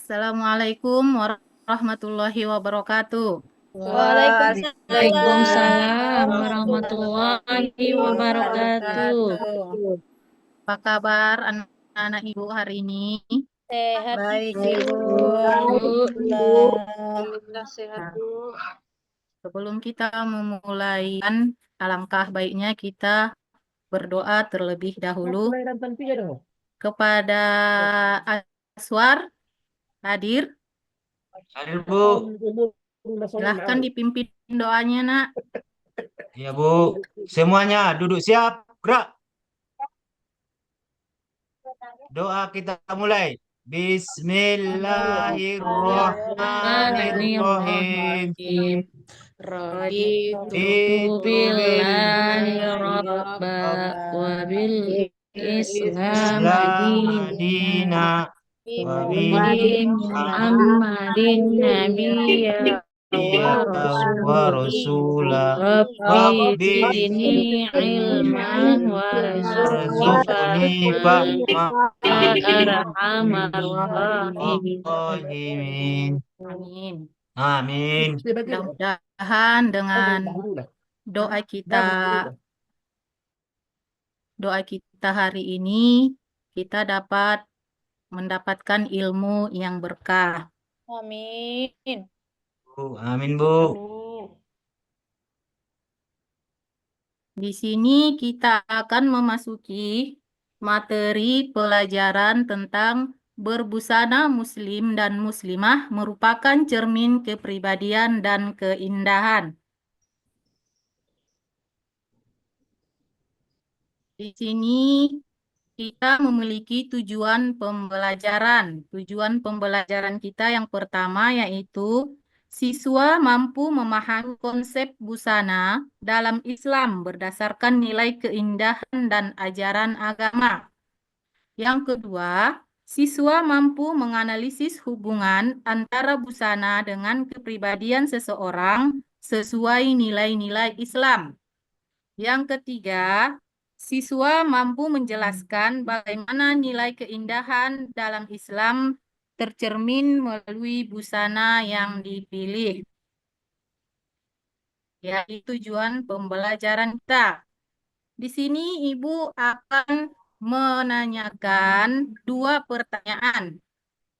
Assalamualaikum warahmatullahi wabarakatuh. Waalaikumsalam Waalaikumsalam warahmatullahi warahmatullahi wabarakatuh. wabarakatuh. Apa kabar anak-anak ibu hari ini? Sehat Baik, Ibu. Ibu. Bu. Alhamdulillah. Alhamdulillah sehat Nah, Bu. sebelum kita memulai, alangkah baiknya kita berdoa terlebih dahulu kepada Aswar hadir. Hadir Bu. Silahkan dipimpin doanya, nak. Ya Bu. Semuanya duduk siap. Gerak. Doa kita mulai. Bismillahirrahmanirrahim. Bismillahirrahmanirrahim. Raditu Raditu Itu billahi billahi rabba wa bil islam Islam dina Madinah wa bi wa bi Muhammadin nabiyya wa wa rasul. rasula Rabbi Rabbi zidni ilman warzuqni warzuqni fahman fahma ya arhamar rahimin. rahimin. Amin. Amin. Mudah-mudahan dengan doa kita hari ini kita dapat mendapatkan ilmu yang berkah. Amin. Bu, amin Bu. Di sini kita akan memasuki materi pelajaran tentang berbusana muslim dan muslimah merupakan cermin kepribadian dan keindahan. Di sini kita memiliki tujuan pembelajaran. Tujuan pembelajaran kita yang pertama yaitu siswa mampu memahami konsep busana dalam Islam berdasarkan nilai keindahan dan ajaran agama. Yang kedua, siswa mampu menganalisis hubungan antara busana dengan kepribadian seseorang sesuai nilai-nilai Islam. Yang ketiga, siswa mampu menjelaskan bagaimana nilai keindahan dalam Islam tercermin melalui busana yang dipilih. Jadi tujuan pembelajaran kita. Di sini Ibu akan menanyakan dua pertanyaan,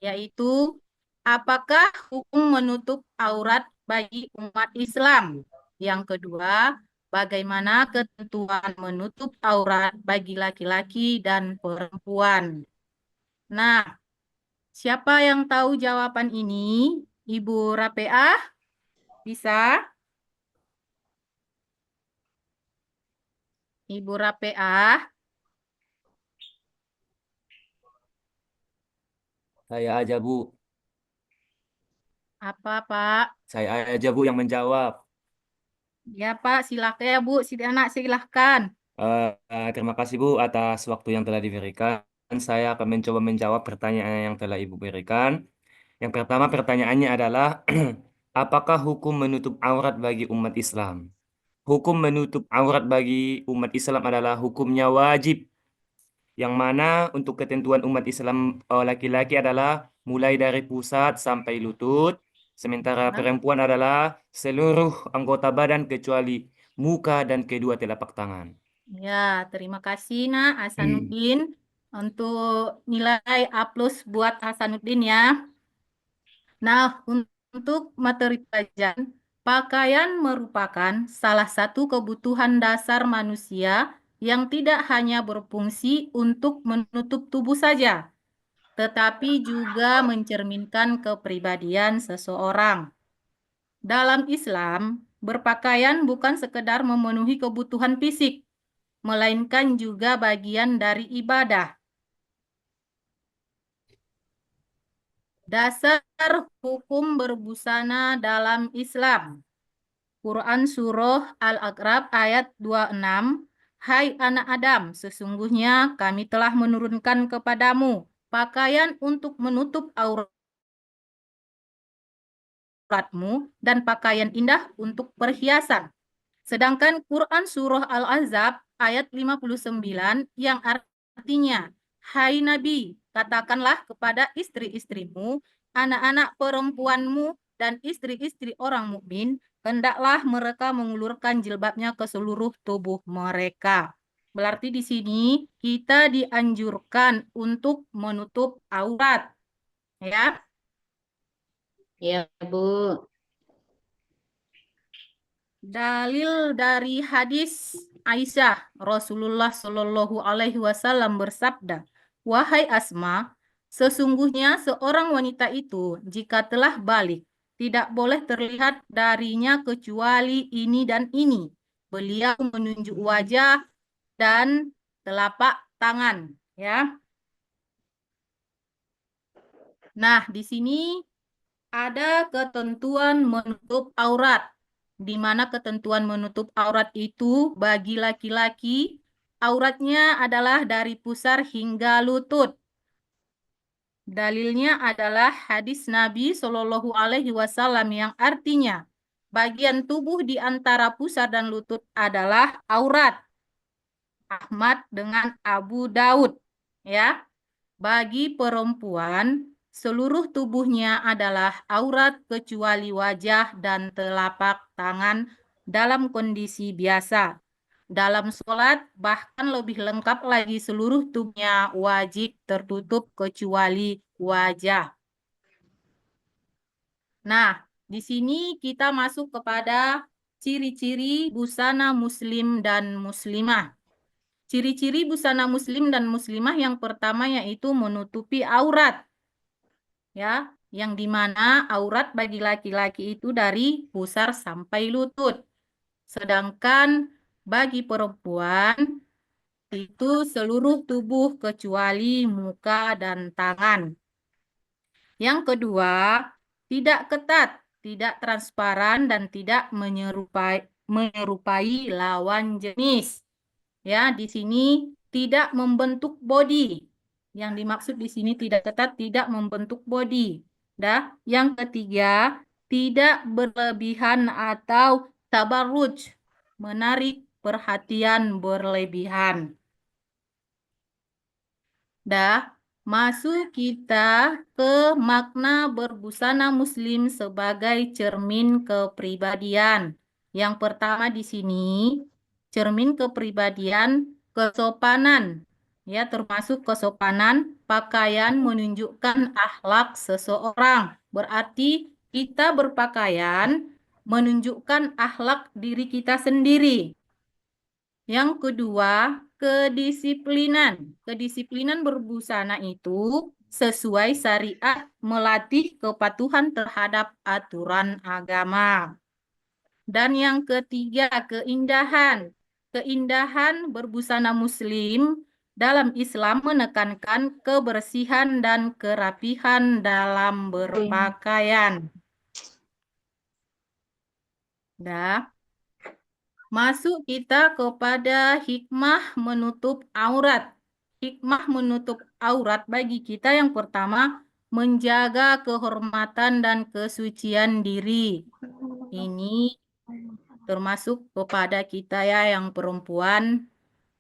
yaitu apakah hukum menutup aurat bagi umat Islam? Yang kedua, bagaimana ketentuan menutup aurat bagi laki-laki dan perempuan? Nah, siapa yang tahu jawaban ini? Ibu Rapeah, bisa? Ibu Rapeah, Saya aja Bu. apa Pak? Saya aja Bu yang menjawab. Ya Pak, silakan ya Bu, anak silahkan. Terima kasih Bu atas waktu yang telah diberikan. Saya akan mencoba menjawab pertanyaan yang telah Ibu berikan. Yang pertama pertanyaannya adalah apakah hukum menutup aurat bagi umat Islam? Hukum menutup aurat bagi umat Islam adalah hukumnya wajib, yang mana untuk ketentuan umat Islam laki-laki adalah mulai dari pusat sampai lutut, sementara perempuan adalah seluruh anggota badan kecuali muka dan kedua telapak tangan. Ya, terima kasih Nak Hasanuddin untuk nilai A+ buat Hasanuddin ya. Nah, untuk materi pelajaran, pakaian merupakan salah satu kebutuhan dasar manusia yang tidak hanya berfungsi untuk menutup tubuh saja, tetapi juga mencerminkan kepribadian seseorang. Dalam Islam, berpakaian bukan sekedar memenuhi kebutuhan fisik, melainkan juga bagian dari ibadah. Dasar hukum berbusana dalam Islam. Quran Surah Al-A'raf ayat 26. Hai anak Adam, sesungguhnya kami telah menurunkan kepadamu pakaian untuk menutup auratmu dan pakaian indah untuk perhiasan. Sedangkan Quran Surah Al-Ahzab ayat 59 yang artinya, hai Nabi, katakanlah kepada istri-istrimu anak-anak perempuanmu dan istri-istri orang mukmin, hendaklah mereka mengulurkan jilbabnya ke seluruh tubuh mereka. Berarti di sini kita dianjurkan untuk menutup aurat, ya. Ya, Bu. Dalil dari hadis Aisyah, Rasulullah Shallallahu Alaihi Wasallam bersabda, "Wahai Asma, sesungguhnya seorang wanita itu jika telah balik, tidak boleh terlihat darinya kecuali ini dan ini." Beliau menunjuk wajah dan telapak tangan, ya. Nah, di sini ada ketentuan menutup aurat, di mana ketentuan menutup aurat itu bagi laki-laki, auratnya adalah dari pusar hingga lutut. Dalilnya adalah hadis Nabi Shallallahu Alaihi Wasallam yang artinya bagian tubuh di antara pusar dan lutut adalah aurat. Ahmad dengan Abu Daud, ya. Bagi perempuan, seluruh tubuhnya adalah aurat kecuali wajah dan telapak tangan dalam kondisi biasa. Dalam sholat, bahkan lebih lengkap lagi seluruh tubuhnya wajib tertutup kecuali wajah. Nah, di sini kita masuk kepada ciri-ciri busana muslim dan muslimah. Ciri-ciri busana muslim dan muslimah yang pertama yaitu menutupi aurat. Ya, yang dimana aurat bagi laki-laki itu dari pusar sampai lutut. Sedangkan bagi perempuan itu seluruh tubuh kecuali muka dan tangan. Yang kedua, tidak ketat, tidak transparan dan tidak menyerupai lawan jenis. Ya, di sini tidak membentuk body. Yang dimaksud di sini tidak ketat, tidak membentuk body. Yang ketiga, tidak berlebihan atau tabarruj, menarik perhatian berlebihan. Masuk kita ke makna berbusana muslim sebagai cermin kepribadian. Yang pertama di sini, cermin kepribadian, kesopanan. Ya, termasuk kesopanan, pakaian menunjukkan akhlak seseorang. Berarti kita berpakaian menunjukkan akhlak diri kita sendiri. Yang kedua, kedisiplinan. Kedisiplinan berbusana itu sesuai syariat melatih kepatuhan terhadap aturan agama. Dan yang ketiga, keindahan. Keindahan berbusana muslim dalam Islam menekankan kebersihan dan kerapihan dalam berpakaian. Masuk kita kepada hikmah menutup aurat. Hikmah menutup aurat bagi kita yang pertama, menjaga kehormatan dan kesucian diri. Ini termasuk kepada kita ya yang perempuan,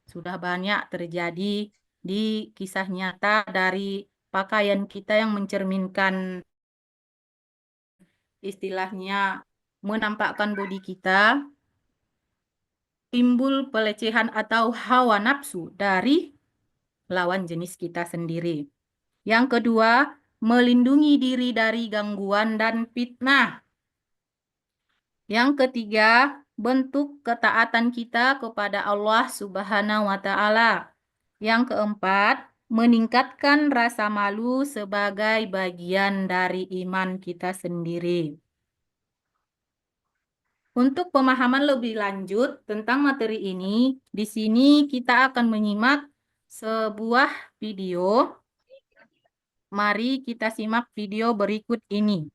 sudah banyak terjadi di kisah nyata dari pakaian kita yang mencerminkan istilahnya menampakkan bodi kita, timbul pelecehan atau hawa nafsu dari lawan jenis kita sendiri. Yang kedua, melindungi diri dari gangguan dan fitnah. Yang ketiga, bentuk ketaatan kita kepada Allah Subhanahu wa Ta'ala. Yang keempat, meningkatkan rasa malu sebagai bagian dari iman kita sendiri. Untuk pemahaman lebih lanjut tentang materi ini, di sini kita akan menyimak sebuah video. Mari kita simak video berikut ini.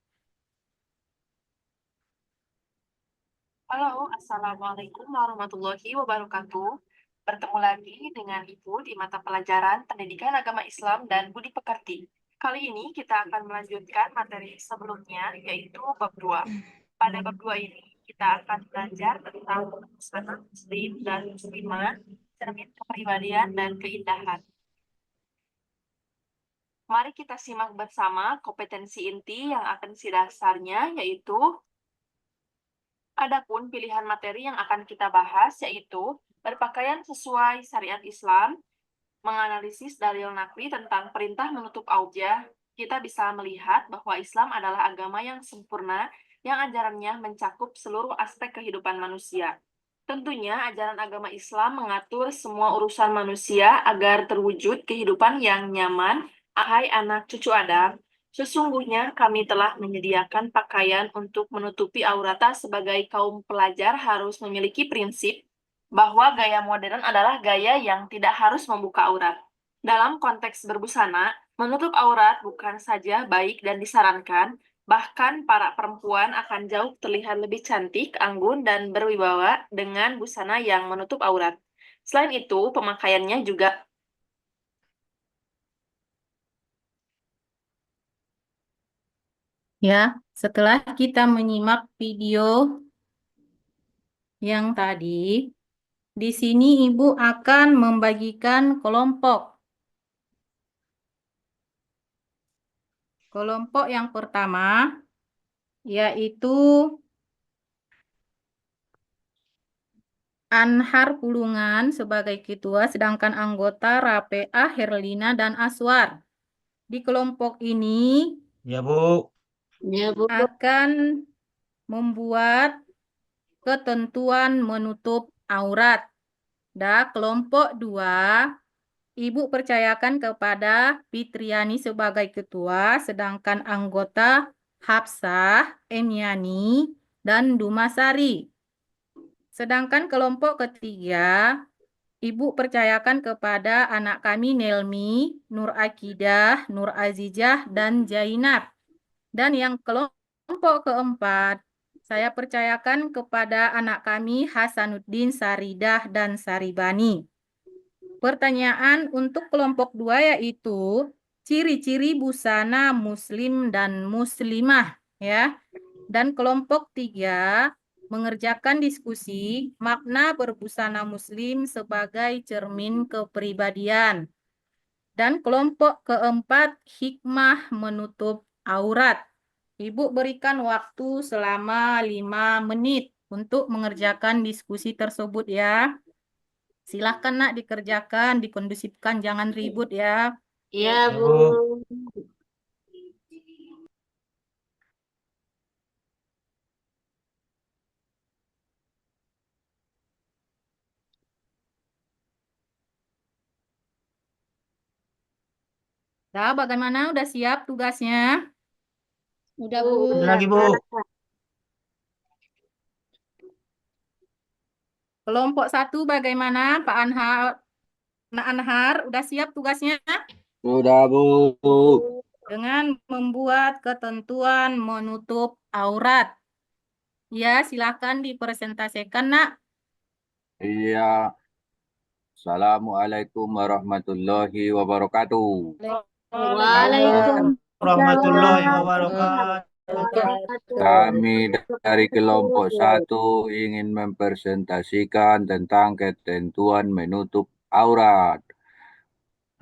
Halo, Assalamualaikum warahmatullahi wabarakatuh. Bertemu lagi dengan Ibu di mata pelajaran Pendidikan Agama Islam dan Budi Pekerti. Kali ini kita akan melanjutkan materi sebelumnya, yaitu bab 2. Pada bab 2 ini, kita akan belajar tentang busana muslim dan muslimah, cermin kepribadian dan keindahan. Mari kita simak bersama kompetensi inti yang akan dasarnya, yaitu adapun pilihan materi yang akan kita bahas, yaitu berpakaian sesuai syariat Islam, menganalisis dalil nakli tentang perintah menutup auja. Kita bisa melihat bahwa Islam adalah agama yang sempurna, yang ajarannya mencakup seluruh aspek kehidupan manusia. Tentunya ajaran agama Islam mengatur semua urusan manusia agar terwujud kehidupan yang nyaman. Hai anak cucu Adam, sesungguhnya kami telah menyediakan pakaian untuk menutupi aurata. Sebagai kaum pelajar harus memiliki prinsip bahwa gaya modern adalah gaya yang tidak harus membuka aurat. Dalam konteks berbusana, menutup aurat bukan saja baik dan disarankan, bahkan para perempuan akan jauh terlihat lebih cantik, anggun, dan berwibawa dengan busana yang menutup aurat. Selain itu, pemakaiannya juga Ya, setelah kita menyimak video yang tadi, di sini Ibu akan membagikan kelompok. Kelompok yang pertama yaitu Anhar Pulungan sebagai ketua, sedangkan anggota Rapeah, Herlina, dan Aswar. Di kelompok ini Ya, Bu. Ya, Bu. akan membuat ketentuan menutup aurat. Kelompok 2, Ibu percayakan kepada Fitriani sebagai ketua, sedangkan anggota Hafsah, Emiani, dan Dumasari. Sedangkan kelompok ketiga, Ibu percayakan kepada anak kami Nelmi, Nur Akidah, Nur Azijah, dan Jainab. Dan yang kelompok keempat, saya percayakan kepada anak kami Hasanuddin, Saridah, dan Saribani. Pertanyaan untuk kelompok 2 yaitu ciri-ciri busana muslim dan muslimah, ya. Dan kelompok 3 mengerjakan diskusi makna berbusana muslim sebagai cermin kepribadian. Dan kelompok keempat hikmah menutup aurat. Ibu berikan waktu selama 5 menit untuk mengerjakan diskusi tersebut ya. Silahkan nak dikerjakan, dikondusifkan, jangan ribut ya. Iya, Ya, Bu. Bu. Bagaimana? Udah siap tugasnya? Udah, Bu. Ada lagi, Bu. Kelompok 1 bagaimana Pak Anhar? Nak Anhar, udah siap tugasnya? Sudah, Bu. Dengan membuat ketentuan menutup aurat. Ya, silahkan dipresentasikan, nak. Iya. Assalamualaikum warahmatullahi wabarakatuh. Waalaikumsalam Warahmatullahi wabarakatuh. Kami dari kelompok 1 ingin mempresentasikan tentang ketentuan menutup aurat.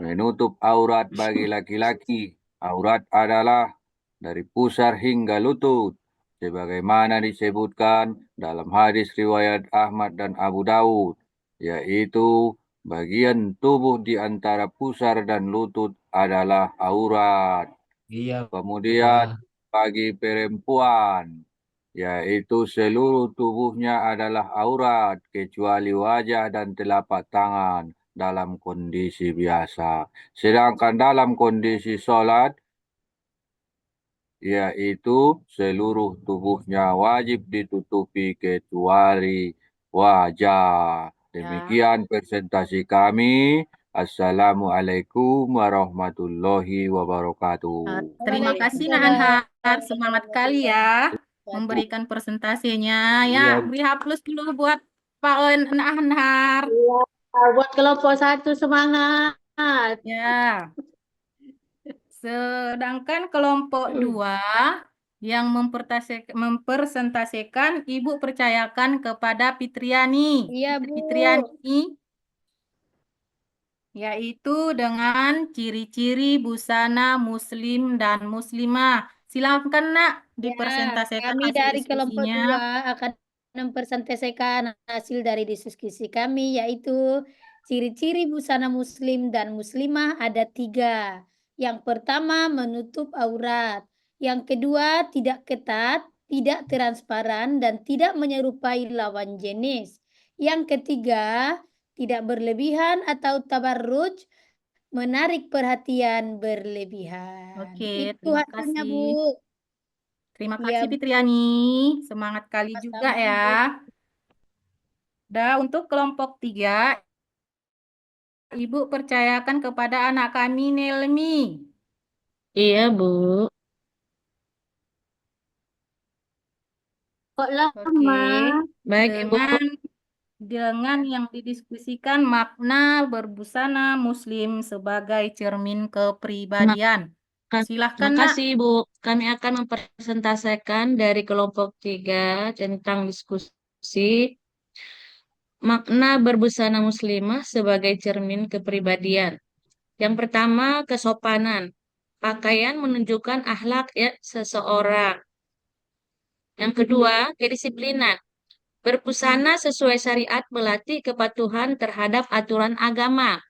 Menutup aurat bagi laki-laki. Aurat adalah dari pusar hingga lutut, sebagaimana disebutkan dalam hadis riwayat Ahmad dan Abu Dawud, yaitu bagian tubuh di antara pusar dan lutut adalah aurat. Iya, Kemudian bagi perempuan, yaitu seluruh tubuhnya adalah aurat kecuali wajah dan telapak tangan dalam kondisi biasa. Sedangkan dalam kondisi sholat, yaitu seluruh tubuhnya wajib ditutupi kecuali wajah. Demikian presentasi kami. Assalamualaikum warahmatullahi wabarakatuh. Terima kasih Nak Anhar, semangat kali ya memberikan presentasinya. Ya, Iya. beri hapus dulu buat Pak Nak Anhar. Buat kelompok 1 semangat. Ya. Sedangkan kelompok 2 yang mempresentasikan Ibu percayakan kepada Fitriani. Iya, Bu. Fitriani. yaitu dengan ciri-ciri busana muslim dan muslimah. Silakan nak dipresentasikan Kami hasil dari kelompok diskusinya. 2 akan mempresentasikan hasil dari diskusi kami, yaitu ciri-ciri busana muslim dan muslimah ada 3. Yang pertama, menutup aurat. Yang kedua, tidak ketat, tidak transparan, dan tidak menyerupai lawan jenis. Yang ketiga, tidak berlebihan atau tabarruj, menarik perhatian berlebihan. Oke, Itu terima hasilnya, kasih. Bu. Terima Iya, kasih Bu. Fitriani. Semangat kali juga Sama-sama, ya. Bu. Dah untuk kelompok 3, Ibu percayakan kepada anak kami Nelmi. Iya, Bu. Kok Oke, lama? Baik, Ibu. dengan yang didiskusikan makna berbusana muslim sebagai cermin kepribadian. Silahkan Terima nak. kasih, Ibu. Kami akan mempresentasikan dari kelompok 3 tentang diskusi makna berbusana muslimah sebagai cermin kepribadian. Yang pertama, kesopanan. Pakaian menunjukkan akhlak ya seseorang. Yang kedua, kedisiplinan. Berbusana sesuai syariat melatih kepatuhan terhadap aturan agama.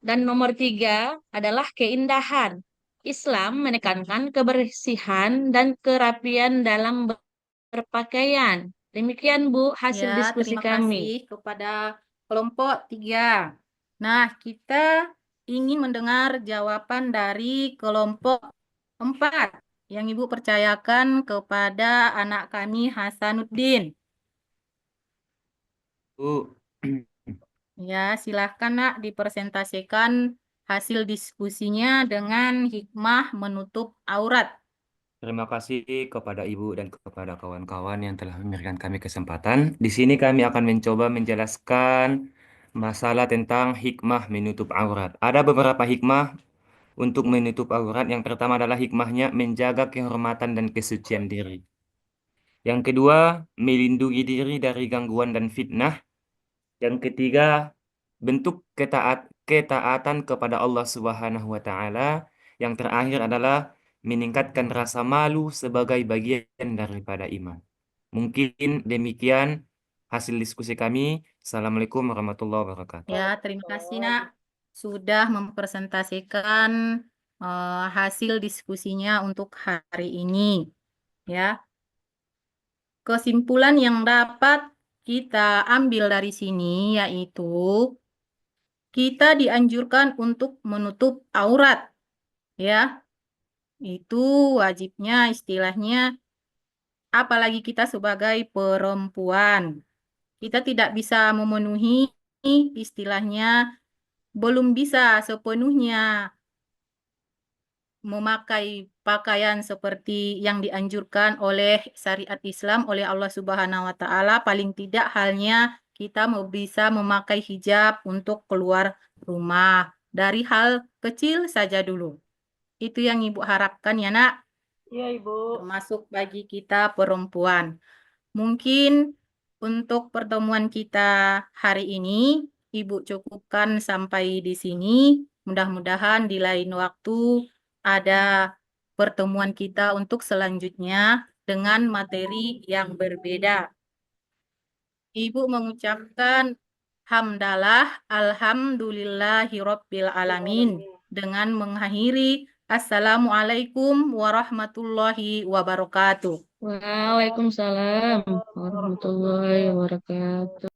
Dan nomor 3 adalah keindahan. Islam menekankan kebersihan dan kerapian dalam berpakaian. Demikian, Bu, hasil Ya, diskusi terima kami. kasih kepada kelompok 3. Nah, kita ingin mendengar jawaban dari kelompok 4 yang Ibu percayakan kepada anak kami Hasanuddin. Bu. Ya, silahkan nak dipresentasikan hasil diskusinya dengan hikmah menutup aurat. Terima kasih kepada Ibu dan kepada kawan-kawan yang telah memberikan kami kesempatan. Di sini kami akan mencoba menjelaskan masalah tentang hikmah menutup aurat. Ada beberapa hikmah untuk menutup aurat. Yang pertama adalah hikmahnya menjaga kehormatan dan kesucian diri. Yang kedua, melindungi diri dari gangguan dan fitnah. Yang ketiga, bentuk ketaatan kepada Allah Subhanahu wa taala. Yang terakhir adalah meningkatkan rasa malu sebagai bagian daripada iman. Mungkin demikian hasil diskusi kami. Assalamualaikum warahmatullahi wabarakatuh. Ya, terima kasih nak sudah mempresentasikan hasil diskusinya untuk hari ini. Ya, kesimpulan yang dapat kita ambil dari sini yaitu kita dianjurkan untuk menutup aurat. Ya, itu wajibnya istilahnya, apalagi kita sebagai perempuan. Kita tidak bisa memenuhi istilahnya, belum bisa sepenuhnya memakai pakaian seperti yang dianjurkan oleh syariat Islam oleh Allah Subhanahu wa taala. Paling tidak halnya kita bisa memakai hijab untuk keluar rumah. Dari hal kecil saja dulu. Itu yang Ibu harapkan ya, Nak. Iya, Ibu. Termasuk bagi kita perempuan. Mungkin untuk pertemuan kita hari ini, Ibu cukupkan sampai di sini. Mudah-mudahan di lain waktu ada pertemuan kita untuk selanjutnya dengan materi yang berbeda. Ibu mengucapkan hamdalah, alhamdulillahirabbil alamin dengan mengakhiri assalamualaikum warahmatullahi wabarakatuh. Waalaikumsalam warahmatullahi wabarakatuh.